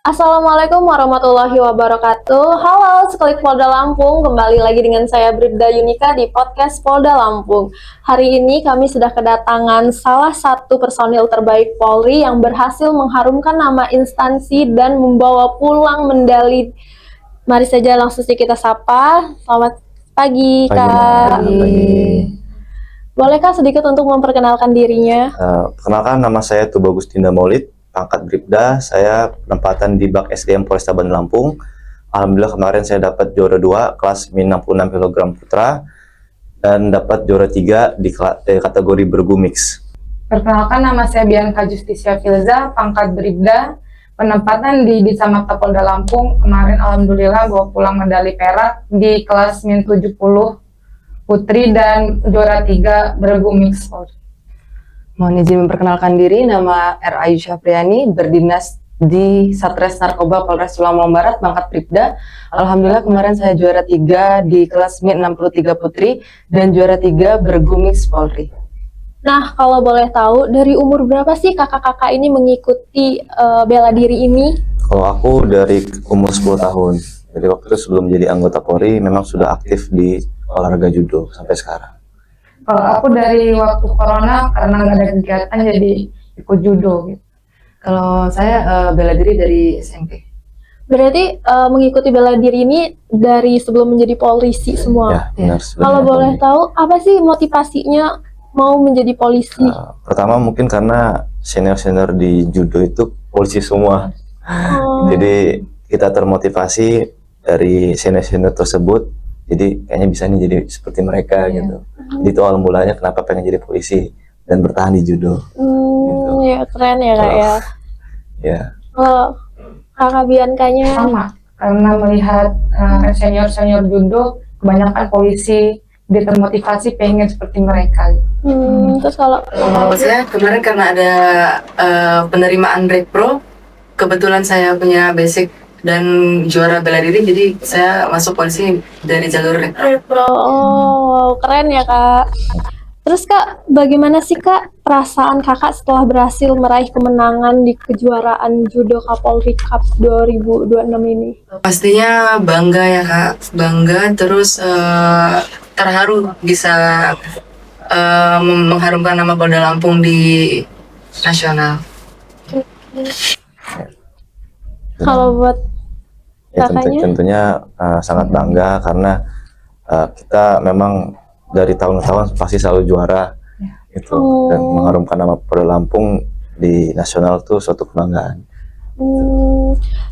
Assalamualaikum warahmatullahi wabarakatuh. Halo, Seklik Polda Lampung. Kembali lagi dengan saya Bribda Yunika di podcast Polda Lampung. Hari ini kami sudah kedatangan salah satu personil terbaik Polri yang berhasil mengharumkan nama instansi dan membawa pulang medali. Mari saja langsung kita sapa. Selamat pagi, Kak. Pagi. Boleh Kak sedikit untuk memperkenalkan dirinya? Perkenalkan, nama saya Tubagustinda Maulid, pangkat Bribda. Saya penempatan di Bak SDM Polresta Bandar Lampung. Alhamdulillah kemarin saya dapat juara 2 kelas min 66 kg putra dan dapat juara 3 di kategori bergu mix. Perkenalkan, nama saya Bianca Justisia Filza, pangkat Bribda, penempatan di Ditsamapta Polda Lampung. Kemarin alhamdulillah bawa pulang medali perak di kelas min 70 putri dan juara 3 bergu mix. Mohon izin memperkenalkan diri, nama R. Ayu Syafriani, berdinas di Satres Narkoba Polres Lampung Barat, pangkat Bribda. Alhamdulillah kemarin saya juara 3 di kelas min 63 putri dan juara 3 bergu mix Polri. Nah, kalau boleh tahu, dari umur berapa sih kakak-kakak ini mengikuti bela diri ini? Kalau aku dari umur 10 tahun. Jadi waktu itu sebelum jadi anggota Polri memang sudah aktif di olahraga judo sampai sekarang. Kalau aku dari waktu corona karena nggak ada kegiatan jadi ikut judo gitu. Kalau saya bela diri dari SMP. Berarti mengikuti bela diri ini dari sebelum menjadi polisi semua. Ya, benar. Kalau boleh tahu, apa sih motivasinya mau menjadi polisi? Pertama mungkin karena senior-senior di judo itu polisi semua. Jadi kita termotivasi dari senior-senior tersebut. Jadi kayaknya bisa nih jadi seperti mereka gitu. Jadi itu awal mulanya kenapa pengen jadi polisi dan bertahan di judo. Gitu. Ya keren ya Kak ya. Ya. Kalau Kakak Biankanya? Sama, karena melihat senior-senior judo, kebanyakan polisi, dia termotivasi pengen seperti mereka. Terus kalau Saya kemarin karena ada penerimaan Rekpro, kebetulan saya punya basic dan juara bela diri, jadi saya masuk polisi dari jalur Rekpro. oh keren ya Kak. Terus Kak, bagaimana sih Kak perasaan Kakak setelah berhasil meraih kemenangan di kejuaraan Judo Kapolri Cup 2026 ini? Pastinya bangga ya Kak, bangga, terus terharu bisa mengharumkan nama Polda Lampung di nasional. Kalau buat Ya, kakaknya? tentunya sangat bangga karena kita memang dari tahun ke tahun pasti selalu juara itu dan mengharumkan nama Polda Lampung di nasional tuh suatu kebanggaan.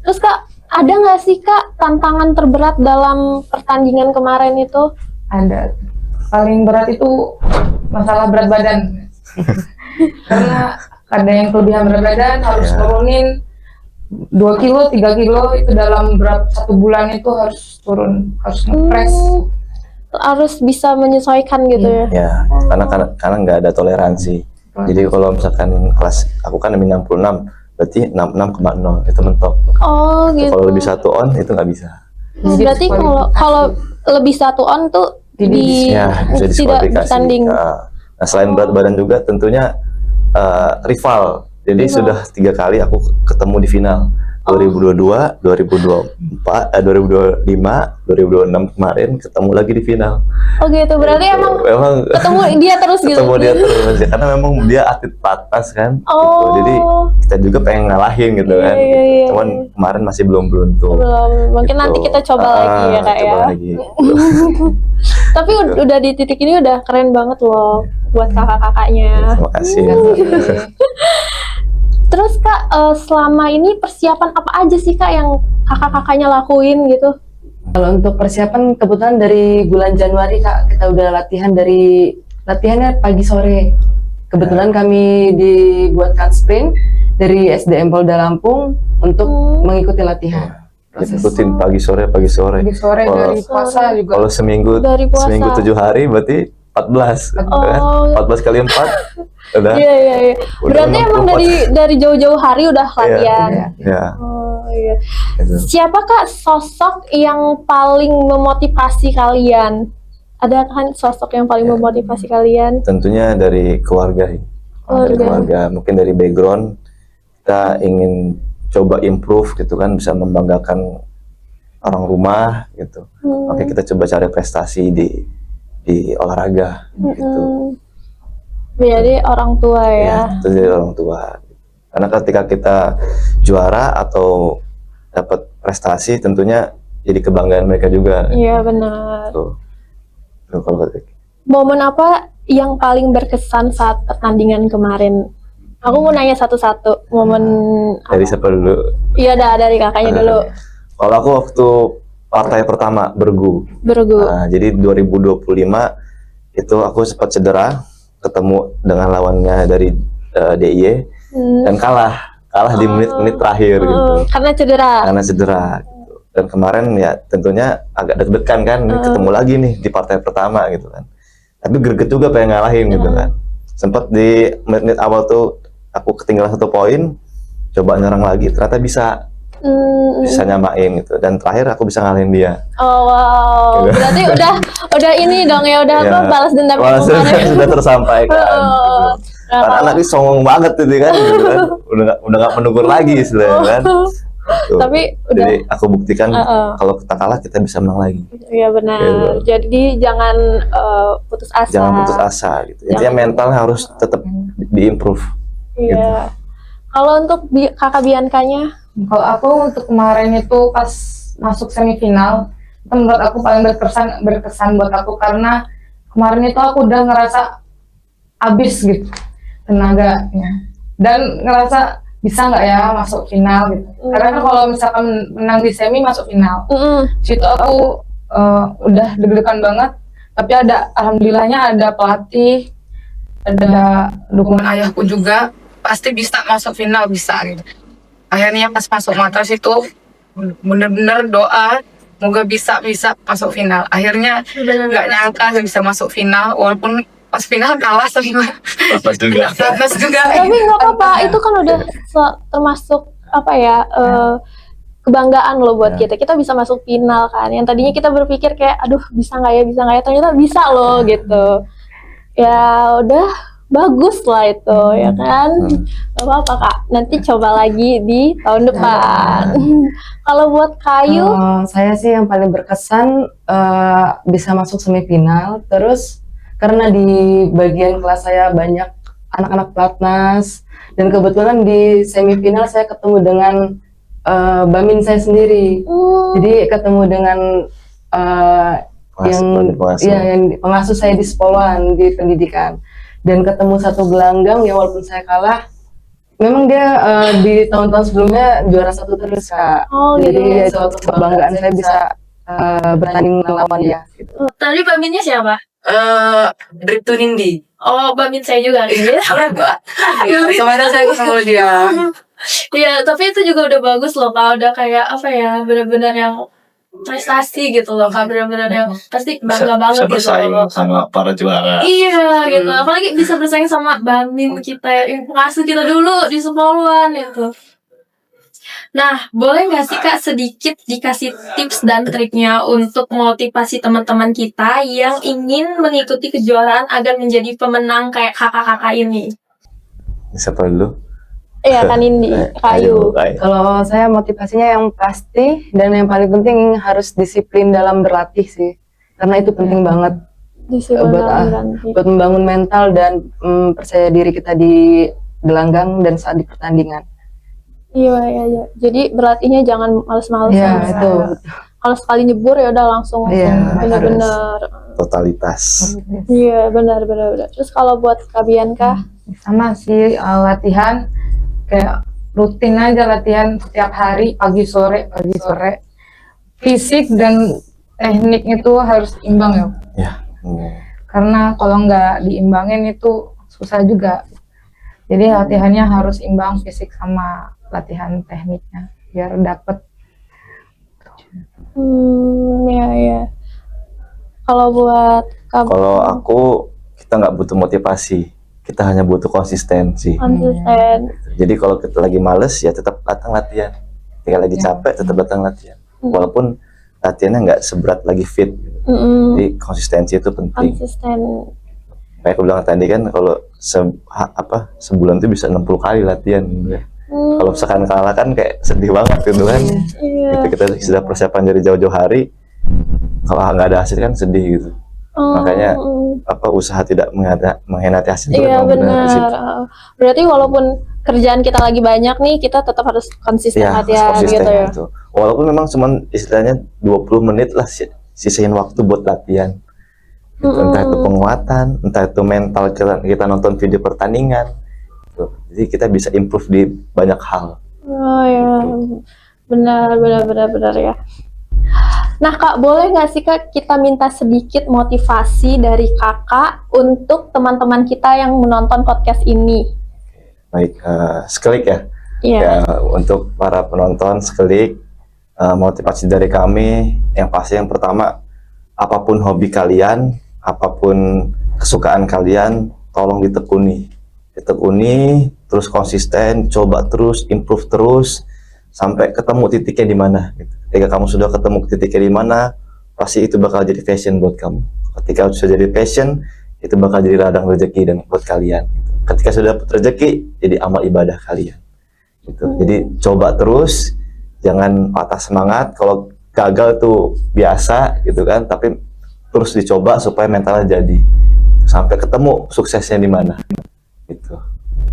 Terus Kak, ada nggak sih Kak tantangan terberat dalam pertandingan kemarin itu? Ada. Paling berat itu masalah berat badan. Karena ada yang kelebihan berat badan, harus turunin 2 kilo, 3 kilo itu dalam satu bulan itu harus turun, harus ngepres. Harus bisa menyesuaikan gitu ya? Ya, karena nggak ada toleransi. Jadi kalau misalkan kelas aku kan min 66, berarti 66,0 itu mentok. Oh gitu. Kalau lebih 1 on itu nggak bisa. Berarti kalau lebih 1 on tuh Ya, bisa tidak diskualifikasi. bertanding. Nah, selain berat badan juga tentunya rival. Jadi sudah 3 kali aku ketemu di final. 2022, 2024, 2025, 2026 kemarin ketemu lagi di final. Oh gitu, berarti emang ketemu dia terus gitu? Ketemu dia terus, ya, karena memang dia atlet platnas kan. Gitu. Jadi kita juga pengen ngalahin gitu kan. Iya. Cuman kemarin masih belum beruntung. Belum, mungkin Gitu. nanti kita coba lagi ya Kak coba ya. lagi. Tapi udah di titik ini udah keren banget loh buat kakak-kakaknya. Terima kasih. Terus Kak, selama ini persiapan apa aja sih Kak yang kakak-kakaknya lakuin gitu? Kalau untuk persiapan, kebetulan dari bulan Januari Kak, kita udah latihannya pagi sore. Kebetulan kami dibuatkan sprint dari SDM Polda Lampung untuk mengikuti latihan. Ikutin pagi sore. Pagi sore Kalau- dari puasa juga. Kalau seminggu Dari puasa. 7 hari berarti 14. Kan? 14 kali 4 udah. Iya. Udah Berarti emang 64. dari jauh-jauh hari udah latihan. Ya, Oh iya. gitu. Siapa Kak sosok yang paling memotivasi kalian? Ada kan sosok yang paling memotivasi kalian? Tentunya dari keluarga sih. Dari keluarga, mungkin dari background kita ingin coba improve gitu kan, bisa membanggakan orang rumah gitu. Oke, kita coba cari prestasi di olahraga gitu. Jadi orang tua ya. Ya, itu dari orang tua. Karena ketika kita juara atau dapat prestasi, tentunya jadi kebanggaan mereka juga. Iya benar. Tuh. Tuh, kalau Momen apa yang paling berkesan saat pertandingan kemarin? Aku mau nanya satu-satu. Momen dari siapa dulu? Iya dari kakaknya dulu. Kalau aku waktu partai pertama bergu. Nah, jadi 2025 itu aku sempat cedera, ketemu dengan lawannya dari DIY dan kalah di menit-menit terakhir gitu. Karena cedera. Gitu. Dan kemarin ya tentunya agak deg-degan kan, ketemu lagi nih di partai pertama gitu kan. Tapi greget juga pengen ngalahin gitu kan. Sempat di menit-menit awal tuh aku ketinggalan 1 poin, coba nyerang lagi, ternyata bisa nyamain gitu. Dan terakhir aku bisa ngalahin dia. Oh wow, gitu. Berarti udah ini dong ya, udah apa, balas dendam sudah tersampaikan. Gitu. Karena anaknya songong banget gitu kan, udah nggak menegur lagi istilahnya kan. Tuh. Tapi udah. Jadi aku buktikan kalau kita kalah kita bisa menang lagi. Iya benar. Gitu. Jadi jangan putus asa. Jangan putus asa gitu. Intinya mental harus tetap diimprove. Iya. Gitu. Kalau untuk kakak Biankanya? Kalau aku untuk kemarin itu pas masuk semifinal, itu menurut aku paling berkesan buat aku karena kemarin itu aku udah ngerasa habis gitu tenaganya dan ngerasa bisa nggak ya masuk final gitu. Karena kan kalau misalkan menang di semi masuk final, situ aku udah deg-degan banget. Tapi alhamdulillahnya ada pelatih, ada dukungan ayahku juga, pasti bisa masuk final, bisa gitu. Akhirnya pas masuk matras itu bener-bener doa semoga bisa masuk final. Akhirnya nggak nyangka bisa masuk final, walaupun pas final kalah sama Platnas juga. Tapi nggak apa-apa, itu kan udah termasuk apa ya, kebanggaan loh buat kita. Kita bisa masuk final kan. Yang tadinya kita berpikir kayak aduh bisa nggak ya, ternyata bisa loh gitu. Ya udah bagus lah itu ya kan. Gak apa-apa Kak, nanti coba lagi di tahun depan. Kalau buat Kayu, saya sih yang paling berkesan bisa masuk semifinal. Terus karena di bagian kelas saya banyak anak-anak Platnas, dan kebetulan di semifinal saya ketemu dengan Bamin saya sendiri. Jadi ketemu dengan yang pengasuh saya di sekolahan, di pendidikan. Dan ketemu satu gelanggang ya, walaupun saya kalah, memang dia di tahun-tahun sebelumnya juara 1 terus Kak. Jadi itu kebanggaan saya bisa bertanding melawan dia. Gitu. Tadi Baminnya siapa? Bribtu Nindi. Oh, Bamin saya juga nih. Kemarin saya ketemu dia. Iya, tapi itu juga udah bagus loh Kak, udah kayak apa ya, benar-benar yang prestasi gitu loh Kak, benar-benar yang pasti bangga banget gitu loh sama para juara. Iya gitu, apalagi bisa bersaing sama Bamin kita yang pengasuh kita dulu di Sepoluan itu. Nah, boleh nggak sih Kak sedikit dikasih tips dan triknya untuk motivasi teman-teman kita yang ingin mengikuti kejuaraan agar menjadi pemenang kayak kakak-kakak ini? Siapa dulu? Iya kan Indi, Kayu. Kalau saya motivasinya yang pasti dan yang paling penting harus disiplin dalam berlatih sih, karena itu penting banget buat membangun mental dan percaya diri kita di gelanggang dan saat di pertandingan. Iya. Jadi berlatihnya jangan males-malesan. Iya itu. Kalau sekali nyebur ya udah langsung benar-benar totalitas. Iya benar. Terus kalau buat Kak Bianka? Sama sih, latihan kayak rutin aja, latihan setiap hari pagi sore. Fisik dan teknik itu harus imbang ya. Ya. Karena kalau nggak diimbangin itu susah juga. Jadi latihannya harus imbang, fisik sama latihan tekniknya biar dapet. Ya. Kalau buat Kalau aku, kita nggak butuh motivasi, kita hanya butuh konsistensi. Jadi kalau kita lagi males ya tetap datang latihan, ketika lagi capek tetap datang latihan, walaupun latihannya nggak seberat lagi fit. Jadi konsistensi itu penting. Kayak aku bilang tadi kan, kalau sebulan itu bisa 60 kali latihan. Kalau misalkan kalah kan kayak sedih banget gitu kan. Iya. Gitu, kita sudah persiapan dari jauh-jauh hari, kalau nggak ada hasil kan sedih gitu. Makanya usaha tidak mengkhianati hasil itu Iya memang benar di situ. benar. Berarti walaupun kerjaan kita lagi banyak nih, kita tetap harus konsisten Ya, latihan konsisten gitu ya. gitu. Walaupun memang cuman istilahnya 20 menit lah sisain waktu buat latihan. Gitu. Entah itu penguatan, entah itu mental, kita nonton video pertandingan. Gitu. Jadi kita bisa improve di banyak hal. Oh ya, benar ya. Nah Kak, boleh nggak sih Kak kita minta sedikit motivasi dari Kakak untuk teman-teman kita yang menonton podcast ini? Baik, seklik ya. Iya. Ya, untuk para penonton seklik, motivasi dari kami yang pasti yang pertama, apapun hobi kalian, apapun kesukaan kalian, tolong ditekuni, terus konsisten, coba terus, improve terus, sampai ketemu titiknya di mana. Gitu. Ketika kamu sudah ketemu titiknya di mana, pasti itu bakal jadi passion buat kamu. Ketika sudah jadi passion, itu bakal jadi ladang rezeki dan buat kalian. Ketika sudah dapat rezeki, jadi amal ibadah kalian. Gitu. Jadi coba terus, jangan patah semangat. Kalau gagal tuh biasa gitu kan, tapi terus dicoba supaya mentalnya jadi sampai ketemu suksesnya di mana. Gitu.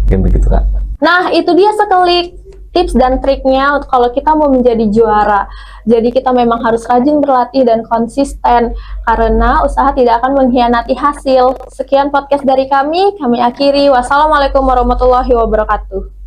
Mungkin begitu Kak. Nah itu dia sekelik tips dan triknya kalau kita mau menjadi juara. Jadi kita memang harus rajin berlatih dan konsisten karena usaha tidak akan mengkhianati hasil. Sekian podcast dari kami akhiri. Wassalamualaikum warahmatullahi wabarakatuh.